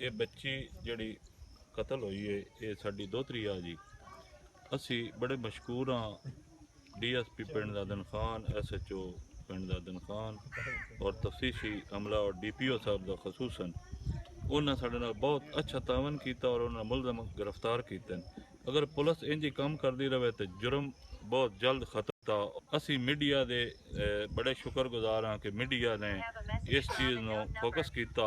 ਇਹ ਬੱਚੀ ਜਿਹੜੀ ਕਤਲ ਹੋਈ ਹੈ ਇਹ ਸਾਡੀ ਦੋਹਤਰੀ ਆ ਜੀ। ਅਸੀਂ ਬੜੇ ਮਸ਼ਕੂਰ ਹਾਂ DSP ਪਿੰਡ ਦਾ ਦਿਨ ਖਾਨ, SHO ਪਿੰਡ ਦਾ ਦਿਨ ਖਾਨ ਔਰ ਤਫਤੀਸ਼ੀ ਅਮਲਾ ਔਰ DPO ਸਾਹਿਬ ਦਾ ਖਸੂਸਨ ਉਹਨਾਂ ਸਾਡੇ ਨਾਲ ਬਹੁਤ ਅੱਛਾ ਤਾਵਨ ਕੀਤਾ ਔਰ ਉਹਨਾਂ ਮੁਲਜ਼ਮ ਗ੍ਰਿਫਤਾਰ ਕੀਤੇ। ਅਗਰ ਪੁਲਿਸ ਇੰਜ ਹੀ ਕੰਮ ਕਰਦੀ ਰਹੇ ਤਾਂ ਜੁਰਮ ਬਹੁਤ ਜਲਦ ਖਤਮ ਤਾਂ ਅਸੀਂ ਮੀਡੀਆ ਦੇ ਬੜੇ ਸ਼ੁਕਰਗੁਜ਼ਾਰ ਹਾਂ ਕਿ ਮੀਡੀਆ ਨੇ ਇਸ ਚੀਜ਼ ਨੂੰ ਫੋਕਸ ਕੀਤਾ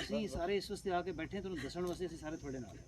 ਅਸੀਂ ਸਾਰੇ ਇਸ ਵਾਸਤੇ ਆ ਕੇ ਬੈਠੇ ਤੁਹਾਨੂੰ ਦੱਸਣ ਵਾਸਤੇ ਅਸੀਂ ਸਾਰੇ ਤੁਹਾਡੇ ਨਾਲ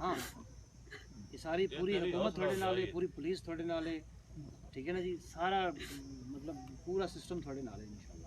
ਹਾਂ ਇਹ ਸਾਰੀ ਪੂਰੀ ਹਕੂਮਤ ਤੁਹਾਡੇ ਨਾਲ ਹੈ, ਪੂਰੀ ਪੁਲਿਸ ਤੁਹਾਡੇ ਨਾਲ ਹੈ, ਠੀਕ ਹੈ ਨਾ ਜੀ। ਸਾਰਾ ਮਤਲਬ ਪੂਰਾ ਸਿਸਟਮ ਤੁਹਾਡੇ ਨਾਲ ਹੈ ਇਨਸ਼ਾਅੱਲਾ।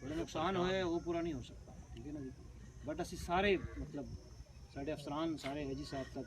ਥੋੜਾ ਨੁਕਸਾਨ ਹੋਇਆ ਉਹ ਪੂਰਾ ਨਹੀਂ ਹੋ ਸਕਦਾ, ਠੀਕ ਹੈ ਨਾ ਜੀ। ਬਟ ਅਸੀਂ ਸਾਰੇ ਮਤਲਬ ਸਾਡੇ ਅਫਸਰਾਨ ਸਾਰੇ ਹਾਜੀ ਸਾਹਿਬ ਤੱਕ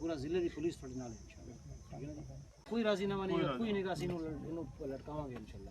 ਪੂਰਾ ਜ਼ਿਲ੍ਹੇ ਦੀ ਪੁਲਿਸ ਤੁਹਾਡੇ ਨਾਲ ਹੈ ਇਨਸ਼ਾਅੱਲਾ, ਠੀਕ ਹੈ ਨਾ ਜੀ। ਕੋਈ ਰਾਜ਼ੀਨਾਮਾ ਨਹੀਂ, ਕੋਈ ਨਹੀਂ, ਅਸੀਂ ਇਹਨੂੰ ਲਟਕਾਵਾਂਗੇ ਇਨਸ਼ਾਅੱਲਾ।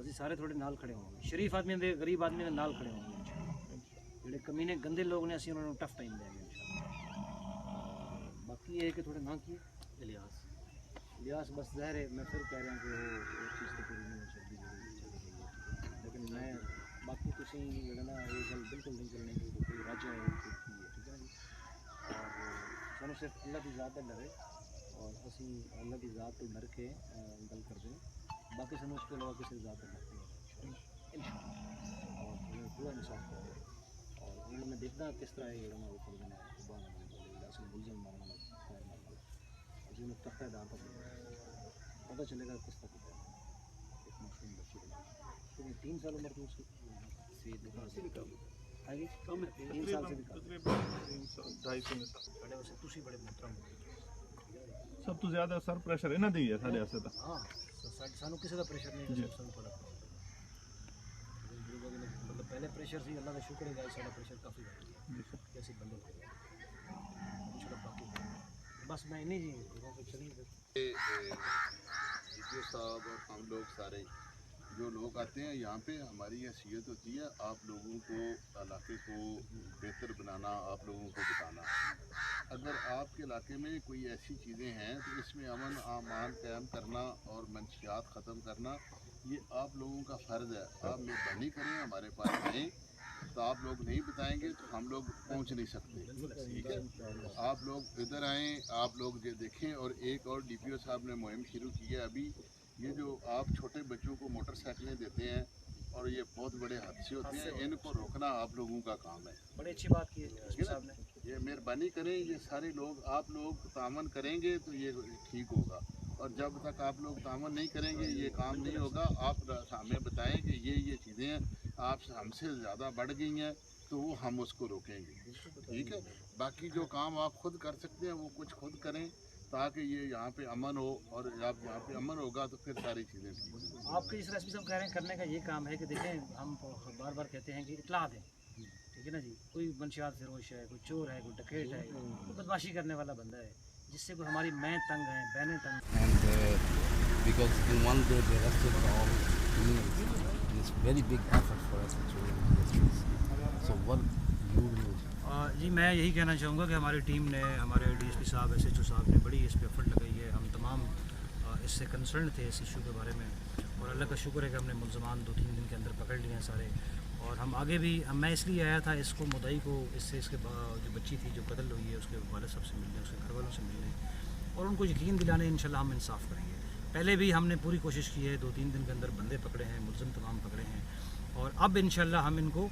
ਅਸੀਂ ਸਾਰੇ ਤੁਹਾਡੇ ਨਾਲ ਖੜੇ ਹੋਵਾਂਗੇ। ਸ਼ਰੀਫ ਆਦਮੀਆਂ ਦੇ ਗਰੀਬ ਆਦਮੀਆਂ ਦੇ ਨਾਲ ਖੜੇ ਹੋਵਾਂਗੇ ਇੰਸ਼ਾਅੱਲਾ। ਜਿਹੜੇ ਕਮੀਨੇ ਗੰਦੇ ਲੋਕ ਨੇ ਅਸੀਂ ਉਹਨਾਂ ਨੂੰ ਟਫ ਟਾਈਮ ਦੇਵਾਂਗੇ ਇੰਸ਼ਾਅੱਲਾ। ਬਾਕੀ ਇਹ ਕਿ ਤੁਹਾਡਾ ਨਾਂ ਕੀ ਹੈ? ਇਲਿਆਸ ਬਸ ਜ਼ਾਹਿਰ ਹੈ ਮੈਂ ਫਿਰ ਕਹਿ ਰਿਹਾ ਕਿ ਉਹ ਚੀਜ਼ ਤਾਂ ਪੂਰੀ ਨਹੀਂ ਹੋ ਸਕਦੀ ਜਿਹੜੀ ਲੇਕਿਨ ਮੈਂ ਬਾਕੀ ਤੁਸੀਂ ਜਿਹੜਾ ਨਾ ਇਹ ਗੱਲ ਬਿਲਕੁਲ ਨਹੀਂ ਕਰਨੀ ਕਿ ਕੋਈ ਰਾਜਾ ਹੈ ਕੋਈ ਕੀ ਹੈ, ਠੀਕ ਹੈ ਨਾ ਜੀ। ਔਰ ਸਾਨੂੰ ਸਿਰਫ ਅੱਲਾਹ ਦੀ ਜ਼ਾਤ ਦਾ ਡਰ ਹੈ اور اسی اللہ کی ذات تو ڈر کے گل کرتے ہیں، باقی سنوں اس کے علاوہ کسی ذات پر ڈرتے ہیں انشاءاللہ، اور انہیں پورا انصاف کرتے ہیں۔ اور انہوں نے دیکھنا کس طرح یہ نا وہ کر دینا اصل ملزم مارنا اور جو کرتا ہے دار پر پتہ چلے گا کس طرح کرتا ہے ایک معصوم بچے کو 3 سال عمر کی اس کی ہے جی 3 سال سے بھی بڑے ویسے تسی بڑے محترم سب تو زیادہ سر پریشر ਇਹਨਾਂ ਦੇ ਹੀ ਹੈ ਸਾਡੇ ਵਾਸਤੇ ਤਾਂ। ہاں سانو کسی کا پریشر نہیں ہے، سب پڑا مطلب پہلے پریشر سی، اللہ کا شکر ہے سارا پریشر کافی گھٹ گیا ایسے بندے باقی بس میں نہیں جی لوگوں کو چلیے صاحب اور ہم لوگ سارے جو لوگ آتے ہیں یہاں پہ ہماری حیثیت ہوتی ہے آپ لوگوں کو علاقے کو بہتر بنانا، آپ لوگوں کو بتانا۔ اگر آپ کے علاقے میں کوئی ایسی چیزیں ہیں تو اس میں امن امان قائم کرنا اور منشیات ختم کرنا یہ آپ لوگوں کا فرض ہے۔ آپ مہربانی کریں ہمارے پاس آئیں، تو آپ لوگ نہیں بتائیں گے تو ہم لوگ پہنچ نہیں سکتے، ٹھیک ہے؟ آپ لوگ ادھر آئیں، آپ لوگ یہ دیکھیں۔ اور ایک اور ڈی پی او صاحب نے مہم شروع کی ہے ابھی، یہ جو آپ چھوٹے بچوں کو موٹر سائیکلیں دیتے ہیں اور یہ بہت بڑے حادثے ہوتے ہیں، ان کو روکنا آپ لوگوں کا کام ہے۔ بڑی اچھی بات کی ہے صاحب نے، یہ مہربانی کریں، یہ سارے لوگ آپ لوگ تعاون کریں گے تو یہ ٹھیک ہوگا، اور جب تک آپ لوگ تعاون نہیں کریں گے یہ کام نہیں ہوگا۔ آپ ہمیں بتائیں کہ یہ چیزیں ہیں آپ ہم سے زیادہ بڑھ گئی ہیں تو وہ ہم اس کو روکیں گے، ٹھیک ہے؟ باقی جو کام آپ خود کر سکتے ہیں وہ کچھ خود کریں تاکہ یہ یہاں پہ امن ہو، اور جب یہاں پہ امن ہوگا تو پھر ساری چیزیں ٹھیک ہوں گی۔ آپ کے جس طرح صاحب کہہ رہے ہیں کرنے کا یہ کام ہے کہ دیکھیں ہم بار بار کہتے ہیں کہ اطلاع دیں، ٹھیک ہے نا جی۔ کوئی منشیات فروش ہے، کوئی چور ہے، کوئی ڈکیت ہے، کوئی بدماشی کرنے والا بندہ ہے جس سے کوئی ہماری مائیں تنگ ہیں، بہنیں تنگ ہیں۔ And because in one day they arrested all criminals, and it's very big effort for us to the streets. So what you will do? جی میں یہی کہنا چاہوں گا کہ ہماری ٹیم نے، ہمارے ڈی ایس پی صاحب ایس ایچ او صاحب نے بڑی اس پہ ایفرٹ لگائی ہے۔ ہم تمام اس سے کنسرن تھے اس ایشو کے بارے میں، اور اللہ کا شکر ہے کہ ہم نے ملزمان 2-3 دن کے اندر پکڑ لیے ہیں سارے۔ اور ہم آگے بھی میں اس لیے آیا تھا اس کو مدعی کو، اس سے اس کے جو بچی تھی جو قتل ہوئی ہے اس کے والد صاحب سے ملنے، اس کے گھر والوں سے ملنے، اور ان کو یقین دلانے انشاءاللہ ہم انصاف کریں گے۔ پہلے بھی ہم نے پوری کوشش کی ہے، 2-3 دن کے اندر بندے پکڑے ہیں، ملزم تمام پکڑے ہیں، اور اب انشاءاللہ ہم ان کو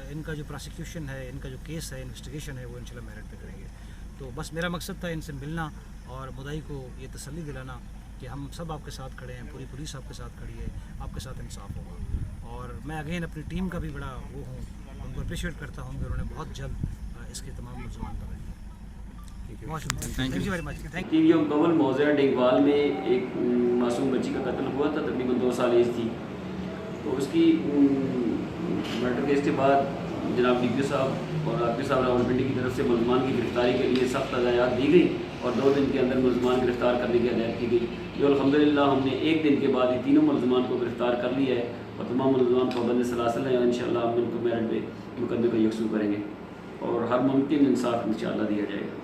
ان کا جو پراسیکیوشن ہے، ان کا جو کیس ہے، انویسٹیگیشن ہے، وہ انشاءاللہ میرٹ پہ کریں گے۔ تو بس میرا مقصد تھا ان سے ملنا اور مدعی کو یہ تسلی دلانا کہ ہم سب آپ کے ساتھ کھڑے ہیں، پوری پولیس آپ کے ساتھ کھڑی ہے، آپ کے ساتھ انصاف ہوگا۔ اور میں اگین اپنی ٹیم کا بھی بڑا وہ ہوں، ان کو اپریشیٹ کرتا ہوں کہ انہوں نے بہت جلد اس کے تمام ملزمان پکڑے ہیں۔ بہت شکریہ، thank you very much, thank you. یوم قبل موضع ڈیگوال میں ایک معصوم بچی کا قتل ہوا تھا، تقریباً 2 سال ایج تھی۔ تو اس کی مرڈر کیس کے بعد جناب ڈی پی او صاحب اور آر پی صاحب راولپنڈی کی طرف سے ملزمان کی گرفتاری کے لیے سخت ہدایات دی گئی، اور 2 دن کے اندر ملزمان گرفتار کرنے کی ہدایت کی گئی، جو الحمدللہ ہم نے 1 دن کے بعد یہ تینوں ملزمان کو گرفتار کر لیا ہے، اور تمام ملزمان پابند سلاسل ہیں، اور انشاءاللہ ہم ان کو میرٹ پہ مقدمے کو یکسو کریں گے، اور ہر ممکن انصاف انشاءاللہ دیا جائے گا۔